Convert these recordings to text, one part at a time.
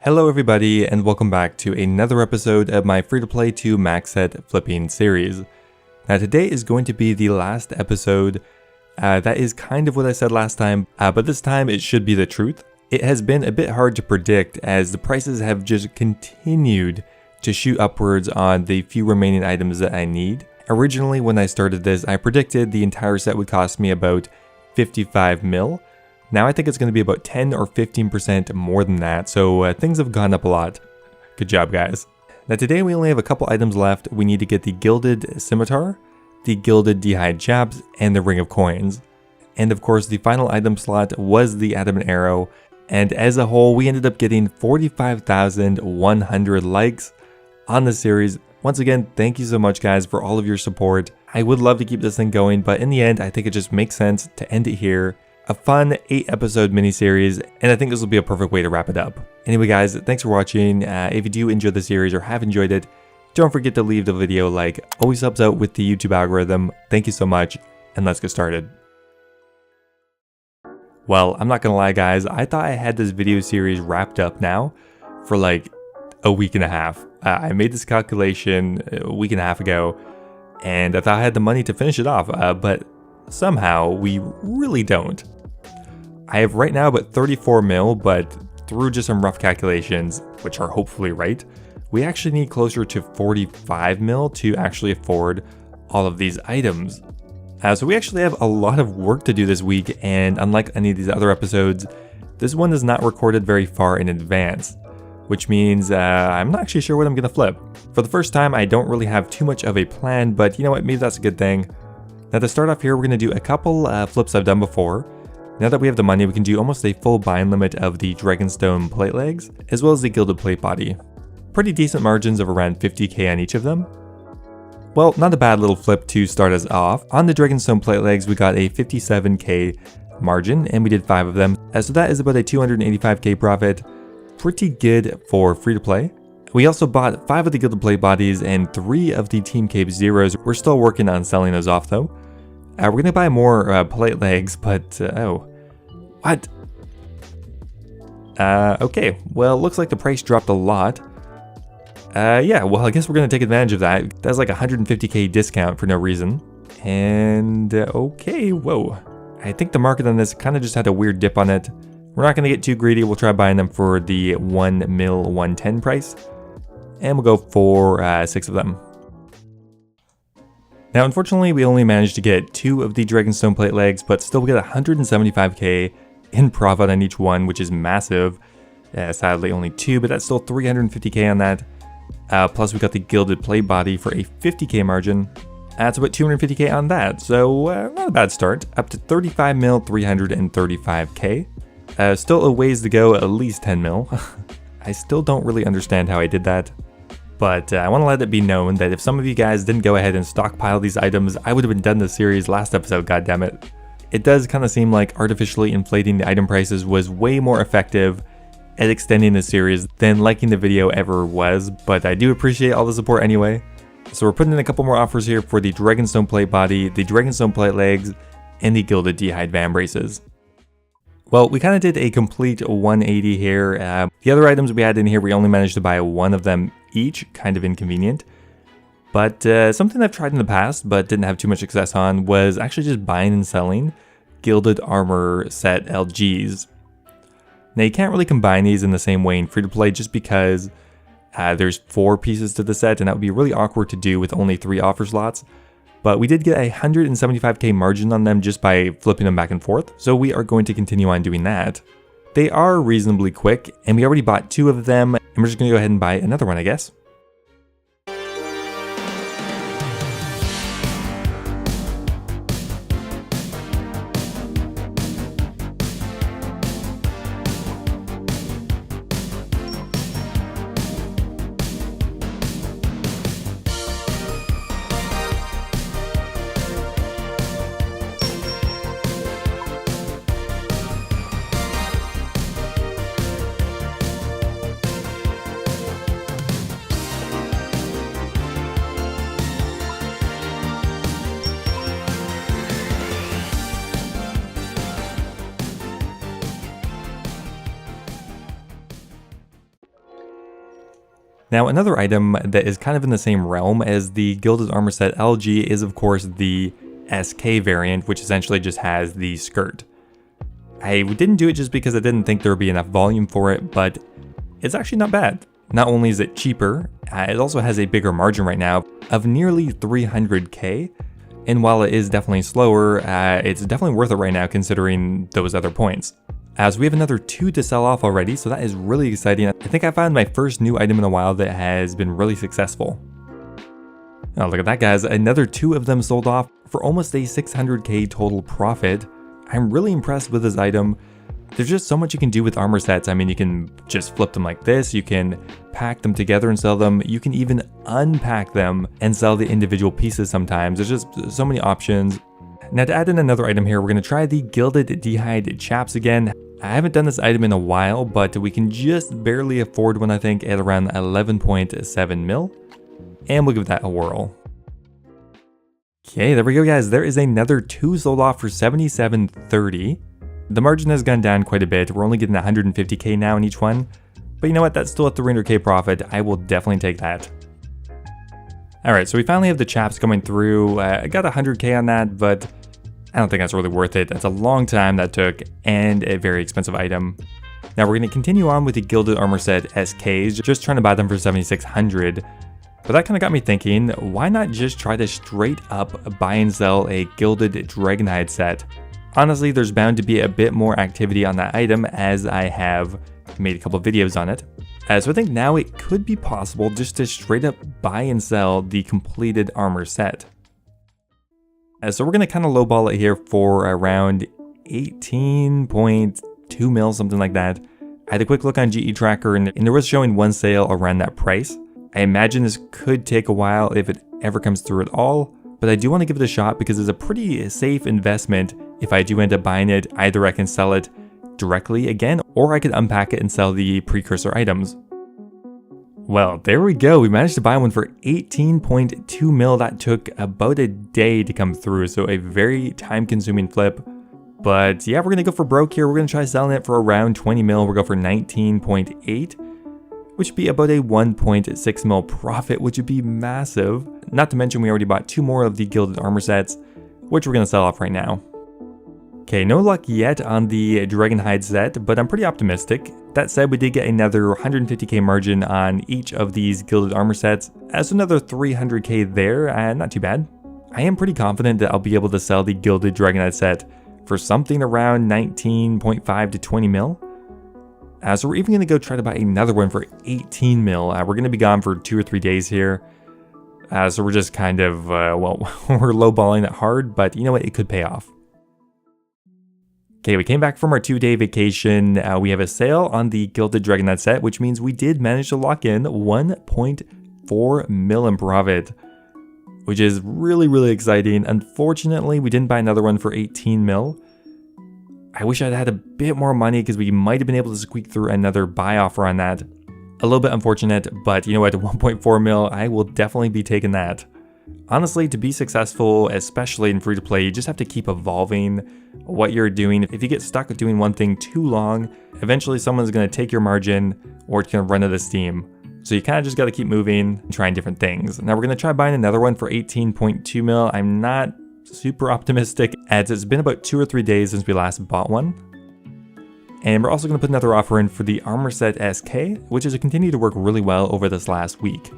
Hello everybody and welcome back to another episode of my free-to-play to max set flipping series. Now today is going to be the last episode. That is kind of what I said last time, but this time it should be the truth. It has been a bit hard to predict as the prices have just continued to shoot upwards on the few remaining items that I need. Originally when I started this, I predicted the entire set would cost me about 55 mil. Now I think it's going to be about 10 or 15% more than that, so things have gone up a lot. Good job guys. Now today we only have a couple items left. We need to get the Gilded Scimitar, the Gilded Dehydrated Chaps, and the Ring of Coins. And of course the final item slot was the Adamant Arrow, and as a whole we ended up getting 45,100 likes on the series. Once again, thank you so much guys for all of your support. I would love to keep this thing going, but in the end I think it just makes sense to end it here. A fun 8-episode miniseries, and I think this will be a perfect way to wrap it up. Anyway guys, thanks for watching. If you do enjoy the series or have enjoyed it, don't forget to leave the video a like. Always helps out with the YouTube algorithm. Thank you so much, and let's get started. Well, I'm not gonna lie guys, I thought I had this video series wrapped up now for like a week and a half. I made this calculation a week and a half ago, and I thought I had the money to finish it off, but somehow we really don't. I have right now about 34 mil, but through just some rough calculations, which are hopefully right, we actually need closer to 45 mil to actually afford all of these items. So we actually have a lot of work to do this week, and unlike any of these other episodes, this one is not recorded very far in advance, which means I'm not actually sure what I'm going to flip. For the first time, I don't really have too much of a plan, but you know what, maybe that's a good thing. Now to start off here, we're going to do a couple flips I've done before. Now that we have the money, we can do almost a full bind limit of the Dragonstone plate legs, as well as the Gilded plate body. Pretty decent margins of around 50k on each of them. Well, not a bad little flip to start us off. On the Dragonstone plate legs, we got a 57k margin, and we did 5 of them. So that is about a 285k profit. Pretty good for free to play. We also bought 5 of the Gilded plate bodies and 3 of the Team Cape Zeros. We're still working on selling those off though. We're gonna buy more plate legs, but oh, what? Okay, well, looks like the price dropped a lot. Yeah, well, I guess we're gonna take advantage of that. That's like a 150k discount for no reason. And okay, whoa. I think the market on this kind of just had a weird dip on it. We're not gonna get too greedy. We'll try buying them for the 1 mil 110 price. And we'll go for 6 of them. Now unfortunately we only managed to get 2 of the Dragonstone plate legs, but still we get 175k in profit on each one, which is massive. Sadly only 2, but that's still 350k on that. Plus we got the Gilded plate body for a 50k margin. That's about 250k on that, so not a bad start. Up to 35 mil, 335k. Still a ways to go, at least 10 mil. I still don't really understand how I did that. But I want to let it be known that if some of you guys didn't go ahead and stockpile these items, I would have been done this series last episode, goddammit. It does kind of seem like artificially inflating the item prices was way more effective at extending the series than liking the video ever was, but I do appreciate all the support anyway. So we're putting in a couple more offers here for the Dragonstone plate body, the Dragonstone plate legs, and the Gilded Dehydrated Van braces. Well, we kind of did a complete 180 here. The other items we had in here, we only managed to buy 1 of them each, kind of inconvenient. But something I've tried in the past, but didn't have too much success on, was actually just buying and selling Gilded Armor Set LGs. Now you can't really combine these in the same way in free-to-play just because there's 4 pieces to the set, and that would be really awkward to do with only 3 offer slots. But we did get a 175k margin on them just by flipping them back and forth, so we are going to continue on doing that. They are reasonably quick, and we already bought 2 of them, and we're just going to go ahead and buy another one, I guess. Now, another item that is kind of in the same realm as the Gilded Armor Set LG is of course the SK variant, which essentially just has the skirt. I didn't do it just because I didn't think there would be enough volume for it, but it's actually not bad. Not only is it cheaper, it also has a bigger margin right now of nearly 300k. And while it is definitely slower, it's definitely worth it right now considering those other points. As we have another 2 to sell off already, so that is really exciting. I think I found my first new item in a while that has been really successful. Oh, look at that, guys. Another 2 of them sold off for almost a 600k total profit. I'm really impressed with this item. There's just so much you can do with armor sets. I mean, you can just flip them like this, you can pack them together and sell them, you can even unpack them and sell the individual pieces sometimes. There's just so many options. Now to add in another item here, we're going to try the Gilded Dehydrated Chaps again. I haven't done this item in a while, but we can just barely afford one, I think, at around 11.7 mil. And we'll give that a whirl. Okay, there we go, guys. There is another 2 sold off for 77.30. The margin has gone down quite a bit. We're only getting 150k now in each one. But you know what? That's still a 300k profit. I will definitely take that. Alright, so we finally have the Chaps coming through. I got 100k on that, but I don't think that's really worth it. That's a long time that took, and a very expensive item. Now we're going to continue on with the Gilded Armor Set SKs, just trying to buy them for 7600. But that kind of got me thinking, why not just try to straight up buy and sell a Gilded Dragonhide set? Honestly, there's bound to be a bit more activity on that item as I have made a couple videos on it. So I think now it could be possible just to straight up buy and sell the completed armor set. So we're going to kind of lowball it here for around 18.2 mil, something like that. I had a quick look on GE Tracker and there was showing one sale around that price. I imagine this could take a while if it ever comes through at all, but I do want to give it a shot because it's a pretty safe investment. If I do end up buying it, either I can sell it directly again, or I could unpack it and sell the precursor items. Well, there we go. We managed to buy one for 18.2 mil. That took about a day to come through, so a very time-consuming flip. But yeah, we're going to go for broke here. We're going to try selling it for around 20 mil. We'll go for 19.8, which would be about a 1.6 mil profit, which would be massive. Not to mention we already bought 2 more of the Gilded Armor sets, which we're going to sell off right now. Okay, no luck yet on the Dragonhide set, but I'm pretty optimistic. That said, we did get another 150k margin on each of these Gilded Armor sets, as another 300k there, and not too bad. I am pretty confident that I'll be able to sell the Gilded Dragonhide set for something around 19.5 to 20 mil. So we're even going to go try to buy another one for 18 mil. We're going to be gone for 2 or 3 days here. So we're just kind of, well, we're lowballing it hard, but you know what? It could pay off. Okay, we came back from our 2-day vacation. We have a sale on the Gilded Dragonhide set, which means we did manage to lock in 1.4 mil in profit, which is really, really exciting. Unfortunately, we didn't buy another one for 18 mil. I wish I'd had a bit more money because we might have been able to squeak through another buy offer on that. A little bit unfortunate, but you know what, 1.4 mil, I will definitely be taking that. Honestly, to be successful, especially in free-to-play, you just have to keep evolving what you're doing. If you get stuck with doing one thing too long, eventually someone's going to take your margin or it's going to run out of steam. So you kind of just got to keep moving and trying different things. Now we're going to try buying another one for 18.2 mil. I'm not super optimistic as it's been about 2 or 3 days since we last bought one. And we're also going to put another offer in for the Armor Set SK, which has continued to work really well over this last week.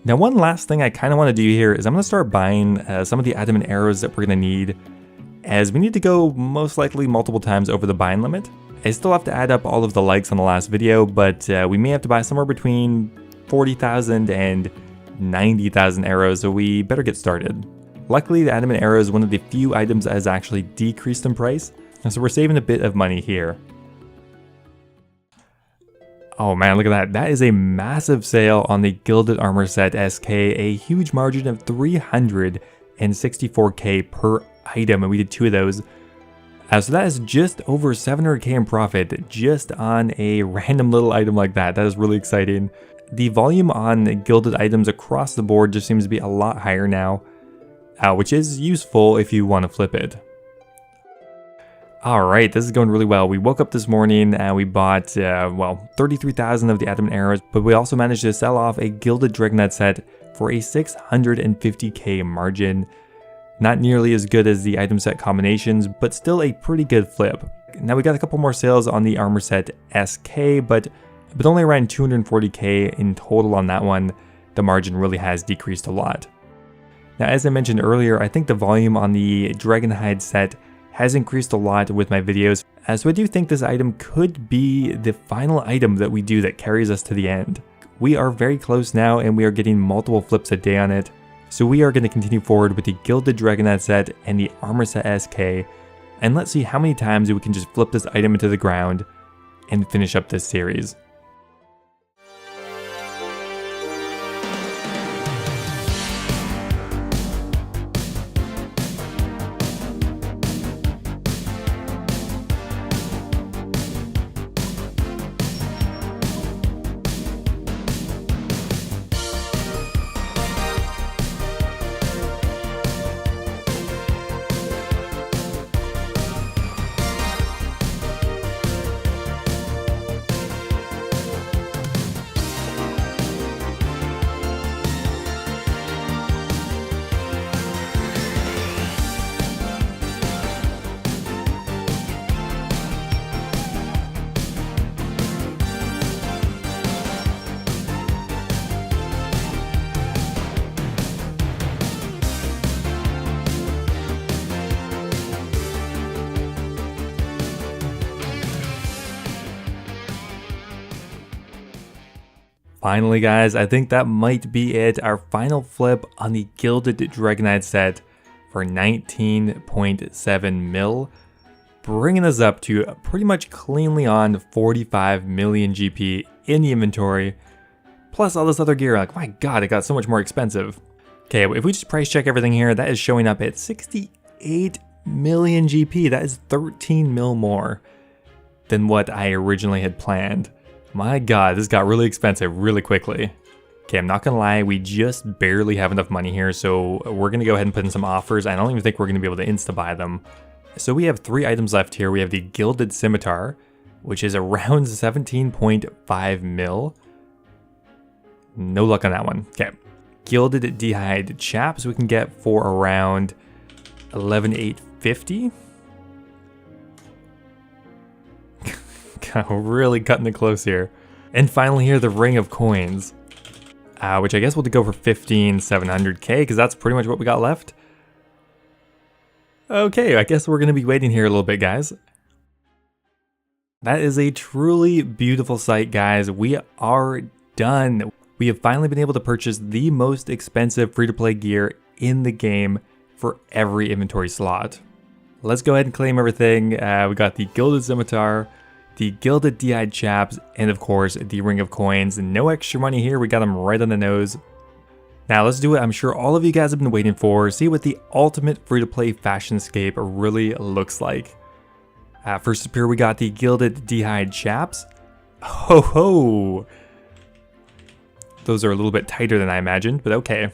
Now one last thing I kind of want to do here is I'm going to start buying some of the adamant arrows that we're going to need, as we need to go most likely multiple times over the buying limit. I still have to add up all of the likes on the last video, but we may have to buy somewhere between 40,000 and 90,000 arrows, so we better get started. Luckily, the adamant arrow is one of the few items that has actually decreased in price, so we're saving a bit of money here. Oh man, look at that. That is a massive sale on the Gilded Armor Set SK, a huge margin of 364k per item, and we did 2 of those. So that is just over 700k in profit just on a random little item like that. That is really exciting. The volume on gilded items across the board just seems to be a lot higher now, which is useful if you want to flip it. Alright, this is going really well. We woke up this morning and we bought, 33,000 of the adamant arrows, but we also managed to sell off a Gilded Dragonite set for a 650k margin. Not nearly as good as the item set combinations, but still a pretty good flip. Now we got a couple more sales on the armor set SK, but only around 240k in total on that one. The margin really has decreased a lot. Now, as I mentioned earlier, I think the volume on the Dragonhide set has increased a lot with my videos, so I do think this item could be the final item that we do that carries us to the end. We are very close now and we are getting multiple flips a day on it, so we are going to continue forward with the Gilded Dragonite set and the Armor Set SK, and let's see how many times we can just flip this item into the ground and finish up this series. Finally guys, I think that might be it. Our final flip on the Gilded Dragonite set for 19.7 mil, bringing us up to pretty much cleanly on 45 million GP in the inventory, plus all this other gear. Like, my god, it got so much more expensive. Okay, if we just price check everything here, that is showing up at 68 million GP. That is 13 mil more than what I originally had planned. My god, this got really expensive really quickly. Okay, I'm not gonna lie, we just barely have enough money here, so we're gonna go ahead and put in some offers. I don't even think we're gonna be able to insta-buy them. So we have 3 items left here. We have the Gilded Scimitar, which is around 17.5 mil. No luck on that one. Okay. Gilded Dehydrated Chaps we can get for around 11,850. Really cutting it close here. And finally here, the Ring of Coins, which I guess we'll go for 15,700k because that's pretty much what we got left. Okay, I guess we're going to be waiting here a little bit, guys. That is a truly beautiful sight, guys. We are done. We have finally been able to purchase the most expensive free-to-play gear in the game for every inventory slot. Let's go ahead and claim everything. We got the Gilded Scimitar, the Gilded Dehydrated Chaps, and of course the Ring of Coins. No extra money here, we got them right on the nose. Now let's do what I'm sure all of you guys have been waiting for, see what the ultimate free-to-play fashionscape really looks like. First up here we got the Gilded Dehydrated Chaps. Ho ho! Those are a little bit tighter than I imagined, but okay.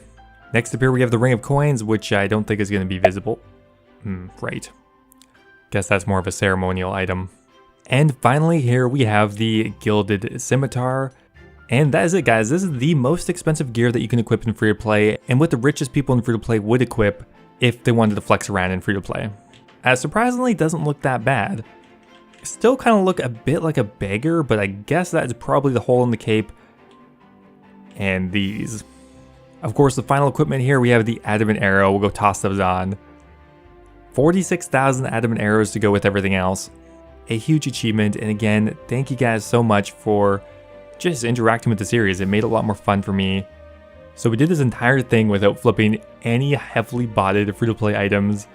Next up here we have the Ring of Coins, which I don't think is going to be visible. Right. Guess that's more of a ceremonial item. And finally here we have the Gilded Scimitar. And that is it, guys. This is the most expensive gear that you can equip in free-to-play, and what the richest people in free-to-play would equip if they wanted to flex around in free-to-play. Surprisingly, doesn't look that bad. Still kind of look a bit like a beggar, but I guess that's probably the hole in the cape. And these. Of course, the final equipment here, we have the Adamant Arrow. We'll go toss those on. 46,000 Adamant Arrows to go with everything else. A huge achievement, and again, thank you guys so much for just interacting with the series. It made it a lot more fun for me. So we did this entire thing without flipping any heavily botted free-to-play items.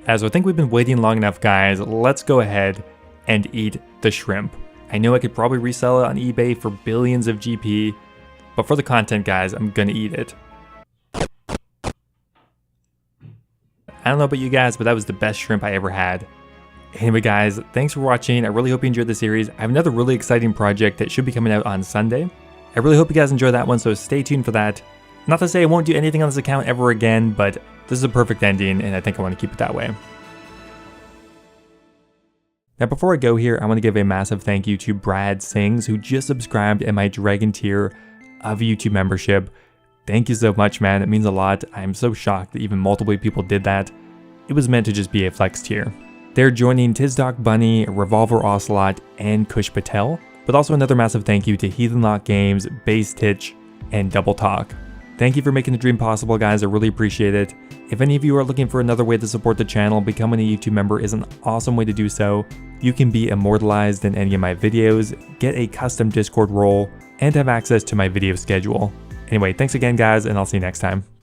So I think we've been waiting long enough, guys. Let's go ahead and eat the shrimp. I know I could probably resell it on eBay for billions of GP, but for the content, guys, I'm gonna eat it. I don't know about you guys, but that was the best shrimp I ever had. Anyway guys, thanks for watching. I really hope you enjoyed the series. I have another really exciting project that should be coming out on Sunday. I really hope you guys enjoy that one, so stay tuned for that. Not to say I won't do anything on this account ever again, but this is a perfect ending, and I think I want to keep it that way. Now before I go here, I want to give a massive thank you to Brad Sings, who just subscribed in my Dragon tier of YouTube membership. Thank you so much, man. It means a lot. I'm so shocked that even multiple people did that. It was meant to just be a flex tier. They're joining Tizdoc Bunny, Revolver Ocelot, and Kush Patel. But also another massive thank you to Heathen Lock Games, Base Titch, and Double Talk. Thank you for making the dream possible, guys. I really appreciate it. If any of you are looking for another way to support the channel, becoming a YouTube member is an awesome way to do so. You can be immortalized in any of my videos, get a custom Discord role, and have access to my video schedule. Anyway, thanks again, guys, and I'll see you next time.